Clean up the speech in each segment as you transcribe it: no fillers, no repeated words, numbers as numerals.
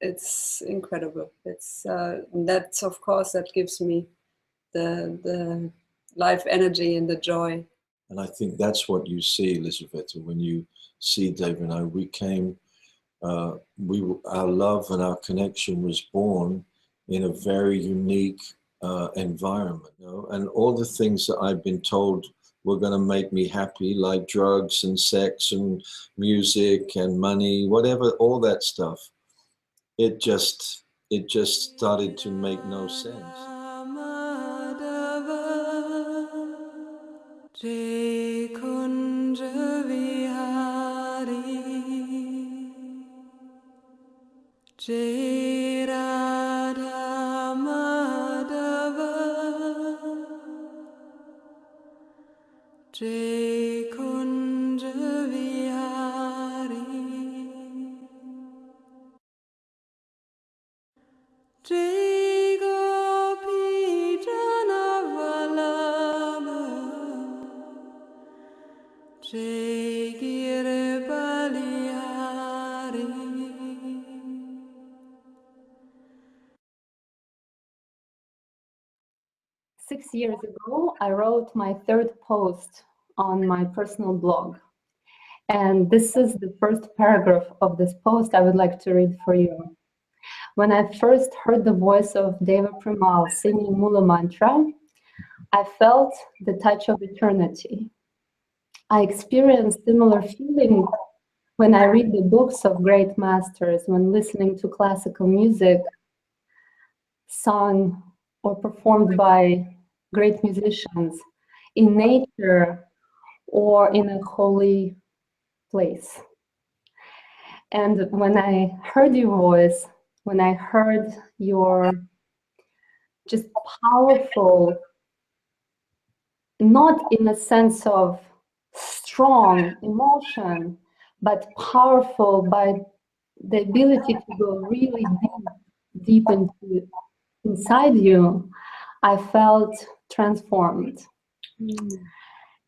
it's incredible. It's that's, of course, that gives me the life energy and the joy. And I think that's what you see, Elizaveta, when you see Дэва and I. We came, our love and our connection was born in a very unique environment, you know? And all the things that I've been told were going to make me happy, like drugs and sex and music and money, whatever, all that stuff, it just started to make no sense. Six years ago, I wrote my third post on my personal blog. And this is the first paragraph of this post I would like to read for you. When I first heard the voice of Дэва Премал singing Mula Mantra, I felt the touch of eternity. I experienced similar feeling when I read the books of great masters, when listening to classical music sung or performed by great musicians in nature or in a holy place. And when I heard your voice, when I heard your just powerful, not in a sense of strong emotion, but powerful by the ability to go really deep inside you, I felt transformed.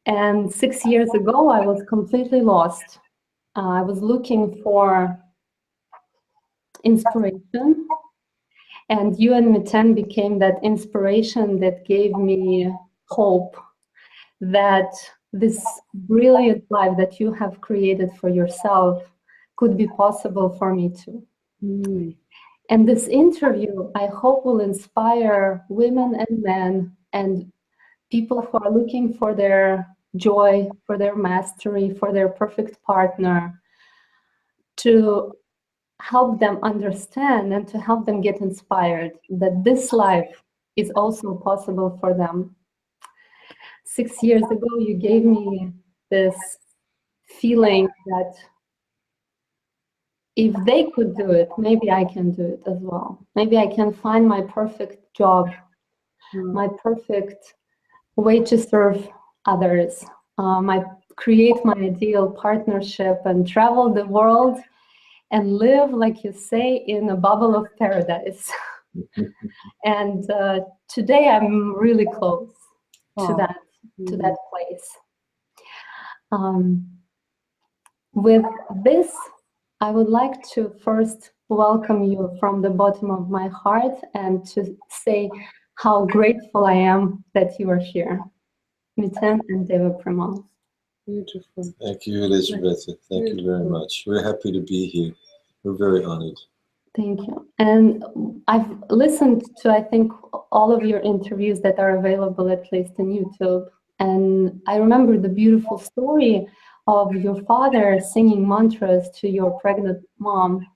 And 6 years ago, I was completely lost. I was looking for inspiration, and you and Miten became that inspiration that gave me hope that this brilliant life that you have created for yourself could be possible for me too. And this interview, I hope, will inspire women and men and people who are looking for their joy, for their mastery, for their perfect partner, to help them understand and to help them get inspired that this life is also possible for them. 6 years ago, you gave me this feeling that if they could do it, maybe I can do it as well. Maybe I can find my perfect job, my perfect way to serve others, create my ideal partnership and travel the world and live, like you say, in a bubble of paradise. And today I'm really close to that place. With this, I would like to first welcome you from the bottom of my heart and to say how grateful I am that you are here. Miten and Дэва Премал. Beautiful. Thank you, Elizaveta. Thank you very much. We're happy to be here. We're very honored. Thank you. And I've listened to, I think, all of your interviews that are available, at least in YouTube. And I remember the beautiful story of your father singing mantras to your pregnant mom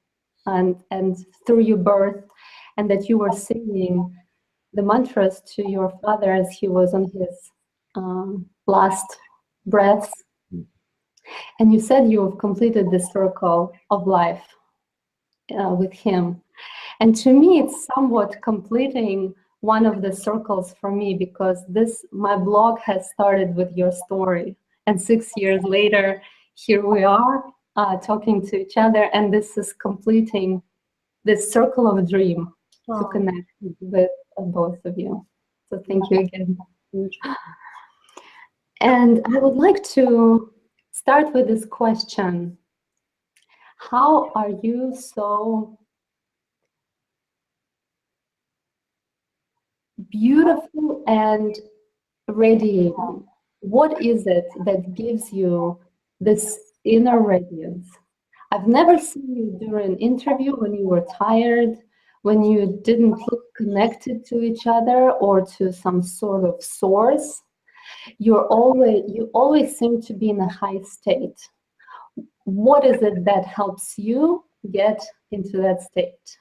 and through your birth, and that you were singing the mantras to your father as he was on his last breaths. And you said you have completed the circle of life with him. And to me, it's somewhat completing one of the circles for me, because my blog has started with your story. And 6 years later, here we are talking to each other, and this is completing this circle of a dream to connect with both of you. So thank you again. And I would like to start with this question. How are you so beautiful and radiating. What is it that gives you this inner radiance? I've never seen you during an interview when you were tired, when you didn't look connected to each other or to some sort of source. You always seem to be in a high state. What is it that helps you get into that state?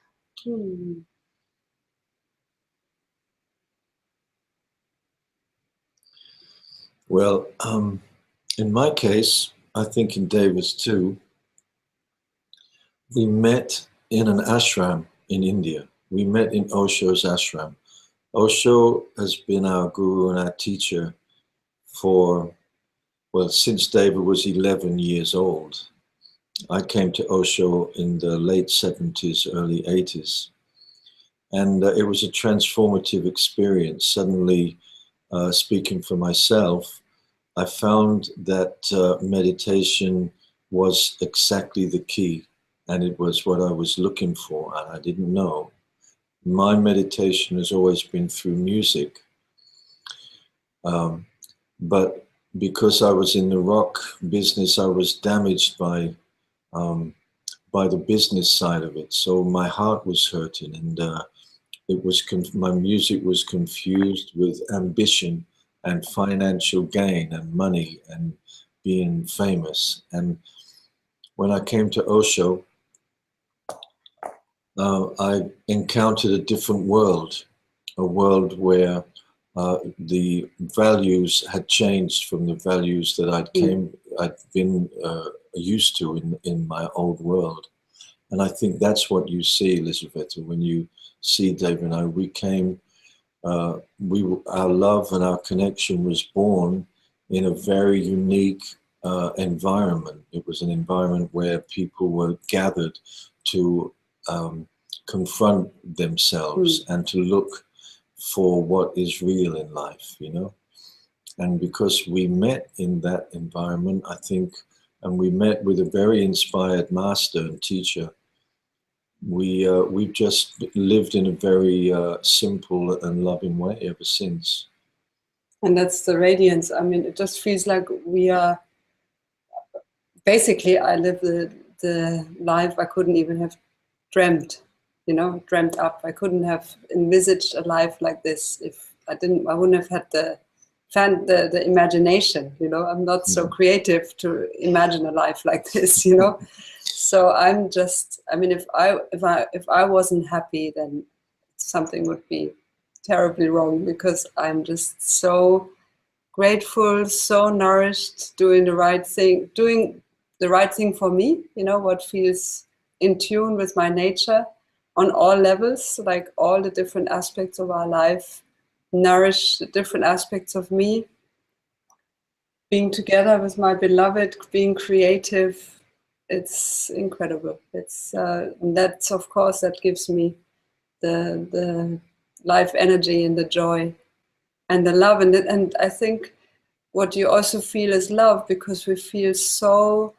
Well, in my case, I think in David's too, we met in an ashram in India. We met in Osho's ashram. Osho has been our guru and our teacher for, well, since David was 11 years old. I came to Osho in the late 70s, early 80s. And it was a transformative experience. Suddenly, speaking for myself, I found that meditation was exactly the key. And it was what I was looking for, and I didn't know. My meditation has always been through music. But because I was in the rock business, I was damaged by the business side of it. So my heart was hurting, and my music was confused with ambition and financial gain and money and being famous. And when I came to Osho, I encountered a different world, a world where the values had changed from the values that I'd been used to in my old world. And I think that's what you see, Elizaveta, when you see Дэва and I. We came, our love and our connection was born in a very unique environment. It was an environment where people were gathered to confront themselves and to look for what is real in life, you know. And because we met in that environment, I think, and we met with a very inspired master and teacher, we've just lived in a very simple and loving way ever since. And that's the radiance. I mean, it just feels like we are, basically I live the life I couldn't even have dreamt up. I couldn't have envisaged a life like this if I wouldn't have had the imagination, you know. I'm not so creative to imagine a life like this, you know. So I'm just, I mean, if I wasn't happy, then something would be terribly wrong, because I'm just so grateful, so nourished, doing the right thing for me, you know, what feels in tune with my nature on all levels, like all the different aspects of our life nourish the different aspects of me. Being together with my beloved, being creative, it's incredible. It's that's, of course, that gives me the life energy and the joy and the love. And I think what you also feel is love, because we feel so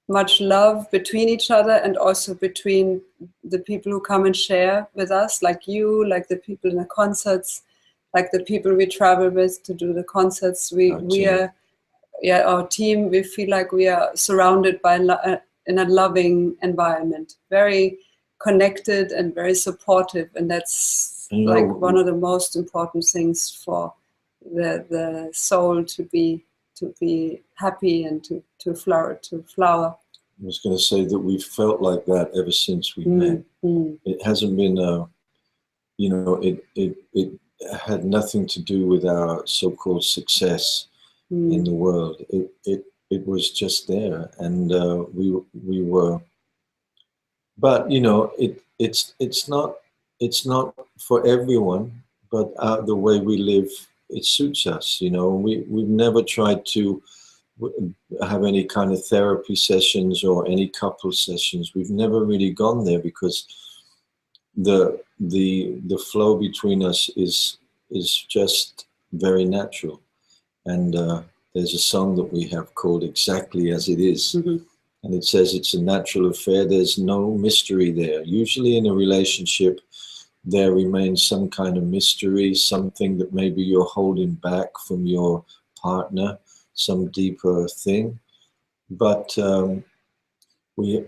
much love between each other and also between the people who come and share with us, like you, like the people in the concerts, like the people we travel with to do the concerts. We are, our team, we feel like we are surrounded by in a loving environment, very connected and very supportive, and that's like one of the most important things for the soul to be happy and to flower. I was going to say that we've felt like that ever since we met. It hasn't been you know, it had nothing to do with our so-called success in the world. It was just there, and we were. But you know, it's not for everyone. But the way we live, it suits us. You know, we've never tried to have any kind of therapy sessions or any couple sessions. We've never really gone there, because the flow between us is just very natural. And there's a song that we have called Exactly As It Is. And it says it's a natural affair. There's no mystery there. Usually in a relationship, there remains some kind of mystery, something that maybe you're holding back from your partner, some deeper thing. But we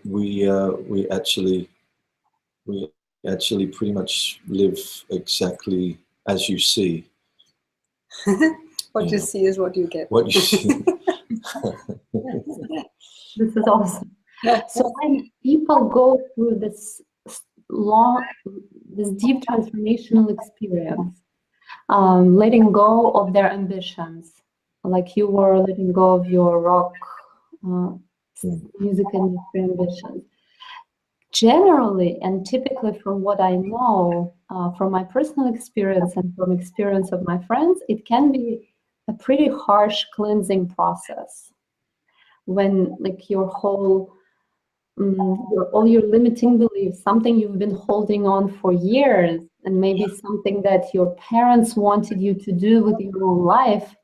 actually pretty much live exactly as you see. What you see is what you get. What you see. This is awesome. So when people go through this deep transformational experience, letting go of their ambitions, like you were letting go of your rock music industry ambitions, generally and typically from what I know, from my personal experience and from experience of my friends, it can be a pretty harsh cleansing process when like your whole all your limiting beliefs, something you've been holding on for years, and maybe something that your parents wanted you to do with your own life,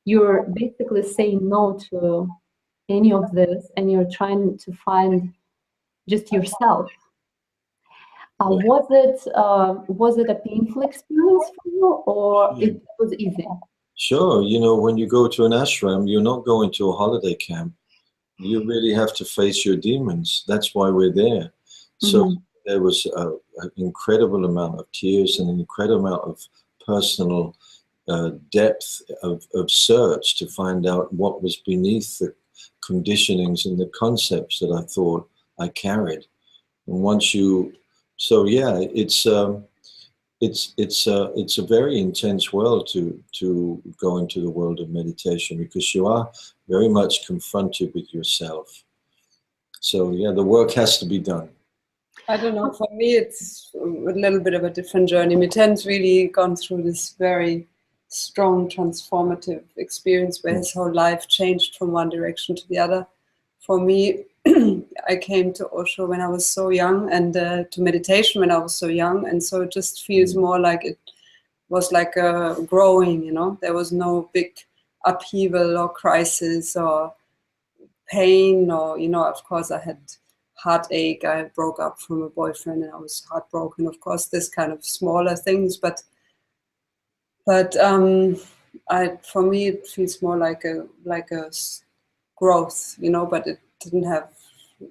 you're basically saying no to any of this, and you're trying to find just yourself. Was it a painful experience for you, or it was easy? Sure. You know, when you go to an ashram, you're not going to a holiday camp. You really have to face your demons. That's why we're there. So there was an incredible amount of tears and an incredible amount of personal depth of search to find out what was beneath the conditionings and the concepts that I thought I carried. And once you, so yeah, it's a very intense world to go into the world of meditation, because you are very much confronted with yourself. So yeah, the work has to be done. I don't know, for me it's a little bit of a different journey. Miten's really gone through this very strong transformative experience where his whole life changed from one direction to the other. For me, I came to Osho when I was so young, and to meditation when I was so young, and so it just feels more like it was like a growing, you know. There was no big upheaval or crisis or pain, or, you know, of course I had heartache, I broke up from a boyfriend and I was heartbroken, of course, this kind of smaller things, but for me it feels more like a growth, you know, but it didn't have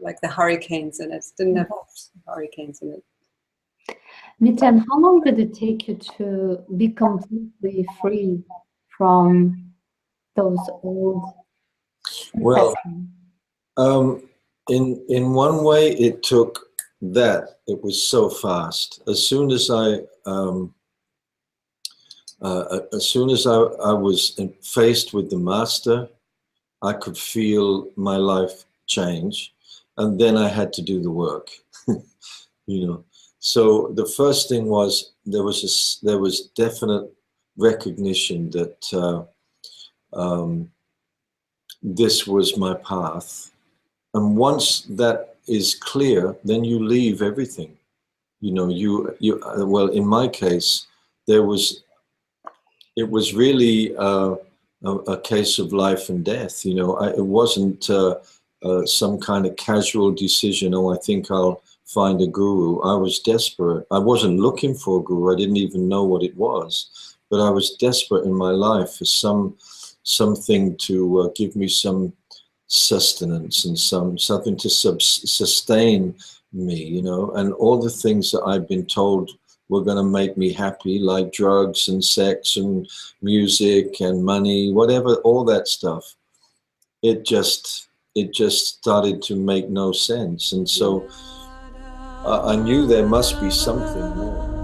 like the hurricanes in it. Didn't have hurricanes in it. Miten, how long did it take you to be completely free from those old? Well, in one way, it took that. It was so fast. As soon as I was faced with the master, I could feel my life change, and then I had to do the work. You know. So the first thing was there was definite recognition that this was my path, and once that is clear, then you leave everything. You know, well, in my case, it was really a case of life and death. You know, it wasn't some kind of casual decision. Oh, I think I'll find a guru. I was desperate. I wasn't looking for a guru. I didn't even know what it was, but I was desperate in my life for something to give me some sustenance and something to sustain me, you know. And all the things that I've been told were going to make me happy, like drugs and sex and music and money, whatever, all that stuff, it just started to make no sense. And so I knew there must be something more.